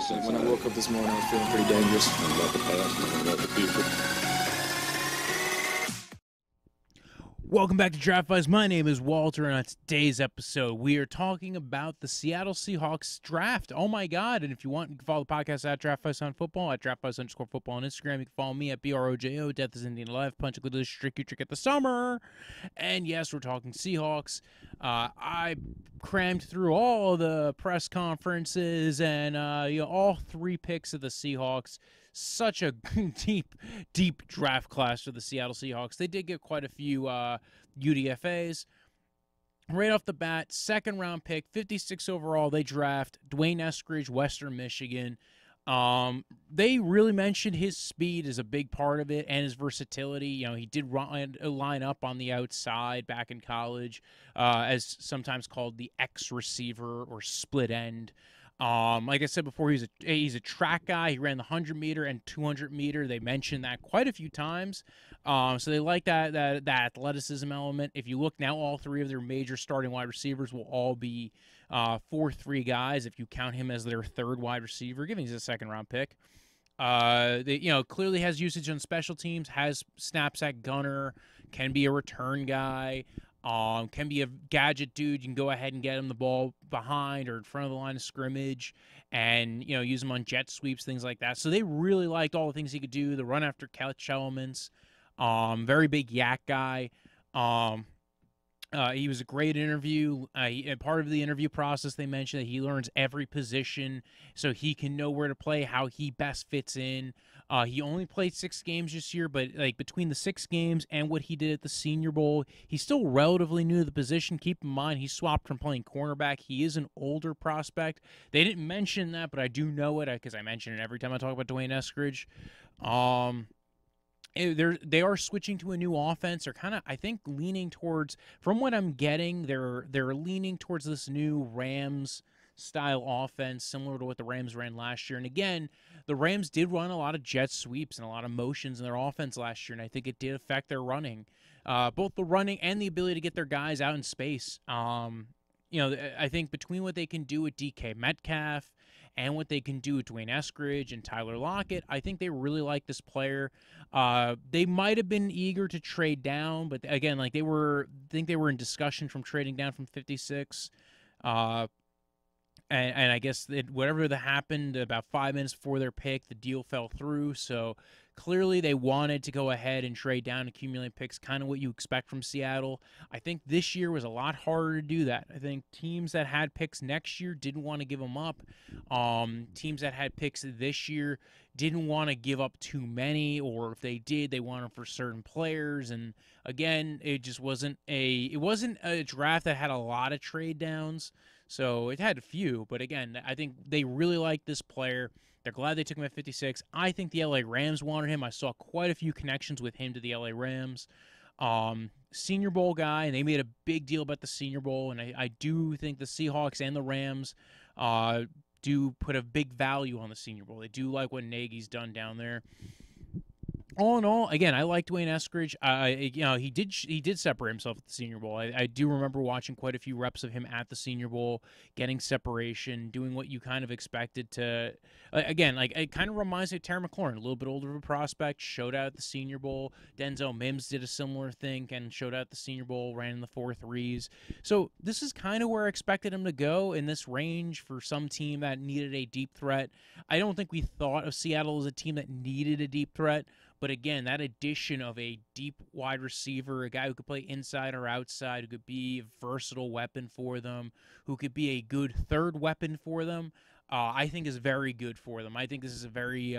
when I woke up this morning, I was feeling pretty dangerous. About the past and about the future. Welcome back to Draft Buzz. My name is Walter, and on today's episode, we are talking about the Seattle Seahawks draft. Oh my God! And if you want, you can follow the podcast at Draft Buzz on Football, at Draft Buzz_Football on Instagram. You can follow me at BROJO. Death is Indian Life. Punch a little trick, you trick at the summer. And yes, we're talking Seahawks. I crammed through all the press conferences and all three picks of the Seahawks. Such a deep draft class for the Seattle Seahawks. They did get quite a few UDFAs. Right off the bat, second-round pick, 56 overall, they draft D'Wayne Eskridge, Western Michigan. They really mentioned his speed as a big part of it and his versatility. He did line up on the outside back in college, as sometimes called the X receiver or split end. Like I said before, he's a track guy. He ran the 100-meter and 200-meter. They mentioned that quite a few times. So they like that athleticism element. If you look now, all three of their major starting wide receivers will all be 4-3 guys if you count him as their third wide receiver, given he's a second-round pick. They clearly has usage on special teams, has snaps at gunner, can be a return guy. Can be a gadget dude. You can go ahead and get him the ball behind or in front of the line of scrimmage and, use him on jet sweeps, things like that. So they really liked all the things he could do, the run after catch elements. Very big yak guy. He was a great interview. Part of the interview process, they mentioned that he learns every position so he can know where to play, how he best fits in. He only played 6 games this year, but between the 6 games and what he did at the Senior Bowl, he's still relatively new to the position. Keep in mind, he swapped from playing cornerback. He is an older prospect. They didn't mention that, but I do know it because I mention it every time I talk about D'Wayne Eskridge. They are switching to a new offense. They're kind of, I think, leaning towards, from what I'm getting, they're leaning towards this new Rams-style offense, similar to what the Rams ran last year. And again, the Rams did run a lot of jet sweeps and a lot of motions in their offense last year, and I think it did affect their running, both the running and the ability to get their guys out in space. I think between what they can do with DK Metcalf and what they can do with D'Wayne Eskridge and Tyler Lockett, I think they really like this player. They might have been eager to trade down, but again, they were in discussion from trading down from 56. And I guess whatever that happened about 5 minutes before their pick, the deal fell through. So clearly they wanted to go ahead and trade down, accumulate picks, kind of what you expect from Seattle. I think this year was a lot harder to do that. I think teams that had picks next year didn't want to give them up. Teams that had picks this year didn't want to give up too many, or if they did, they wanted for certain players. And again, it just wasn't a draft that had a lot of trade downs. So it had a few, but again, I think they really like this player. They're glad they took him at 56. I think the LA Rams wanted him. I saw quite a few connections with him to the LA Rams. Senior Bowl guy, and they made a big deal about the Senior Bowl, and I do think the Seahawks and the Rams do put a big value on the Senior Bowl. They do like what Nagy's done down there. All in all, again, I like D'Wayne Eskridge. He did separate himself at the Senior Bowl. I do remember watching quite a few reps of him at the Senior Bowl, getting separation, doing what you kind of expected to. Again, it kind of reminds me of Terry McLaurin, a little bit older of a prospect, showed out at the Senior Bowl. Denzel Mims did a similar thing and showed out at the Senior Bowl, ran in the 4.3s. So this is kind of where I expected him to go in this range for some team that needed a deep threat. I don't think we thought of Seattle as a team that needed a deep threat. But again, that addition of a deep wide receiver, a guy who could play inside or outside, who could be a versatile weapon for them, who could be a good third weapon for them, I think is very good for them. I think this is a very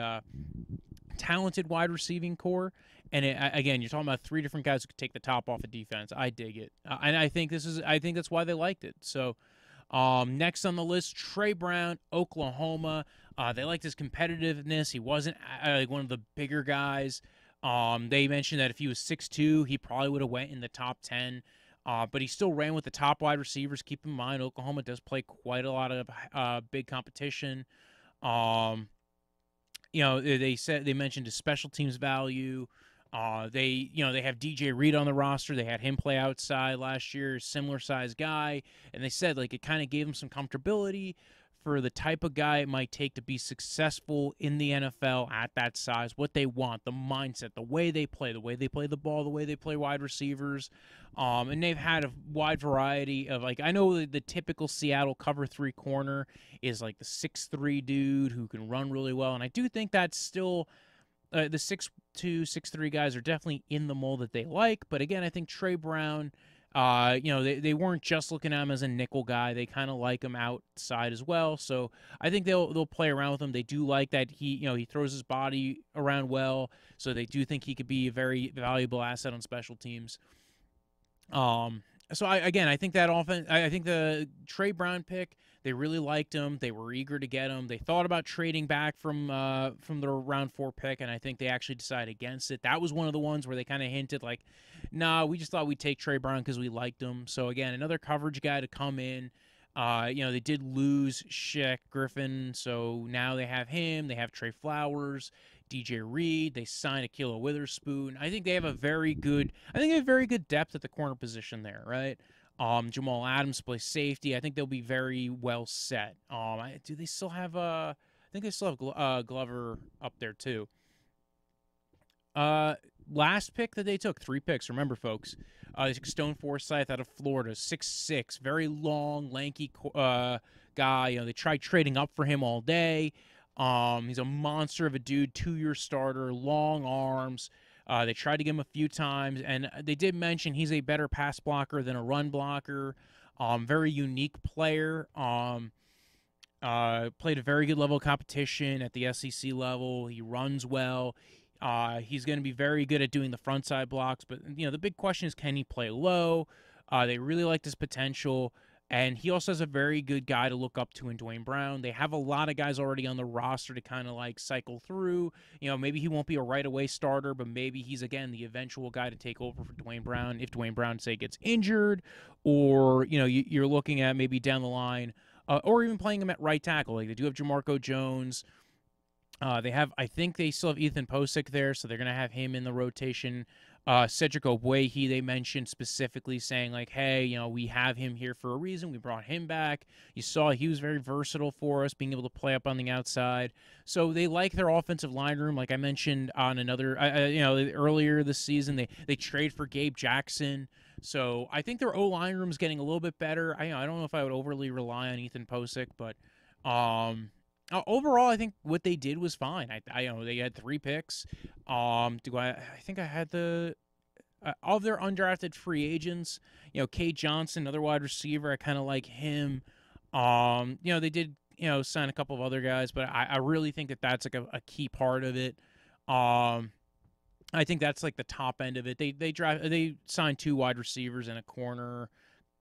talented wide receiving core. And again, you're talking about 3 different guys who could take the top off of defense. I dig it. And I think that's why they liked it. So next on the list, Tre Brown, Oklahoma. They liked his competitiveness. He wasn't one of the bigger guys. They mentioned that if he was 6'2", he probably would have went in the top 10. But he still ran with the top wide receivers. Keep in mind, Oklahoma does play quite a lot of big competition. They mentioned his special teams value. They have DJ Reed on the roster. They had him play outside last year, similar size guy, and they said it kind of gave him some comfortability for the type of guy it might take to be successful in the NFL at that size, what they want, the mindset, the way they play the ball, the way they play wide receivers. And they've had a wide variety of, like, I know the typical Seattle cover 3 corner is like the 6'3" dude who can run really well. And I do think that's still the 6'2", 6'3" guys are definitely in the mold that they like. But again, I think Tre Brown, they weren't just looking at him as a nickel guy. They kind of like him outside as well. So I think they'll play around with him. They do like that he throws his body around well. So they do think he could be a very valuable asset on special teams. I think that offense. I think the Tre Brown pick, they really liked him. They were eager to get him. They thought about trading back from the round 4 pick, and I think they actually decided against it. That was one of the ones where they kind of hinted like, nah, we just thought we'd take Tre Brown because we liked him. So again, another coverage guy to come in. They did lose Shaq Griffin, so now they have him. They have Trey Flowers, DJ Reed. They signed Ahkello Witherspoon. I think they have very good depth at the corner position there, right? Jamal Adams plays safety. I think they'll be very well set. Do they still have I think they still have Glover up there too. Last pick that they took, 3 picks. Remember, folks, they took Stone Forsythe out of Florida, 6'6", very long, lanky guy. They tried trading up for him all day. He's a monster of a dude, 2-year starter, long arms. They tried to get him a few times, and they did mention he's a better pass blocker than a run blocker. Very unique player. Played a very good level of competition at the SEC level. He runs well. He's going to be very good at doing the front side blocks, but the big question is, can he play low? They really liked his potential, and he also has a very good guy to look up to in D'Wayne Brown. They have a lot of guys already on the roster to kind of like cycle through. Maybe he won't be a right away starter, but maybe he's again the eventual guy to take over for D'Wayne Brown if D'Wayne Brown say gets injured, or you're looking at maybe down the line, or even playing him at right tackle. Like they do have Jamarco Jones. I think they still have Ethan Posick there, so they're going to have him in the rotation. Cedric Ogbuehi, they mentioned specifically saying, like, hey, we have him here for a reason. We brought him back. You saw he was very versatile for us, being able to play up on the outside. So they like their offensive line room. Like I mentioned on another, earlier this season, they trade for Gabe Jackson. So I think their O-line room is getting a little bit better. I don't know if I would overly rely on Ethan Posick, but overall, I think what they did was fine. They had 3 picks. I think I had of their undrafted free agents. Cade Johnson, another wide receiver. I kind of like him. They did sign a couple of other guys, but I really think that's like a key part of it. I think that's like the top end of it. They signed 2 wide receivers and a corner,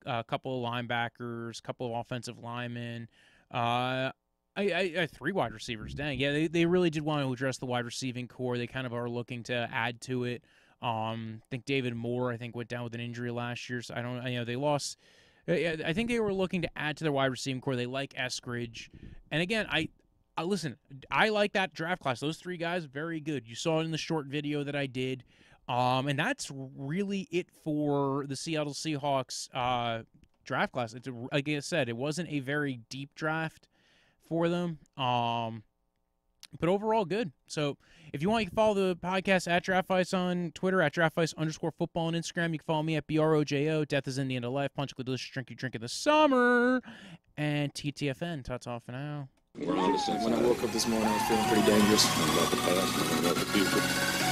a couple of linebackers, a couple of offensive linemen. I 3 wide receivers. Dang, yeah, they really did want to address the wide receiving core. They kind of are looking to add to it. I think David Moore, went down with an injury last year, so I don't. They lost. I think they were looking to add to their wide receiving core. They like Eskridge, and again, I listen. I like that draft class. Those 3 guys, very good. You saw it in the short video that I did, and that's really it for the Seattle Seahawks draft class. Like I said, it wasn't a very deep draft for them, but overall good. So if you want, you can follow the podcast at DraftVice on Twitter, at DraftVice_football on Instagram. You can follow me at BROJO. Death is in the end of life. Punch a delicious drink you drink in the summer. And TTFN. Ta-ta for now. We're on to Cincinnati. When I woke up this morning, I was feeling pretty dangerous. About the past and about the future.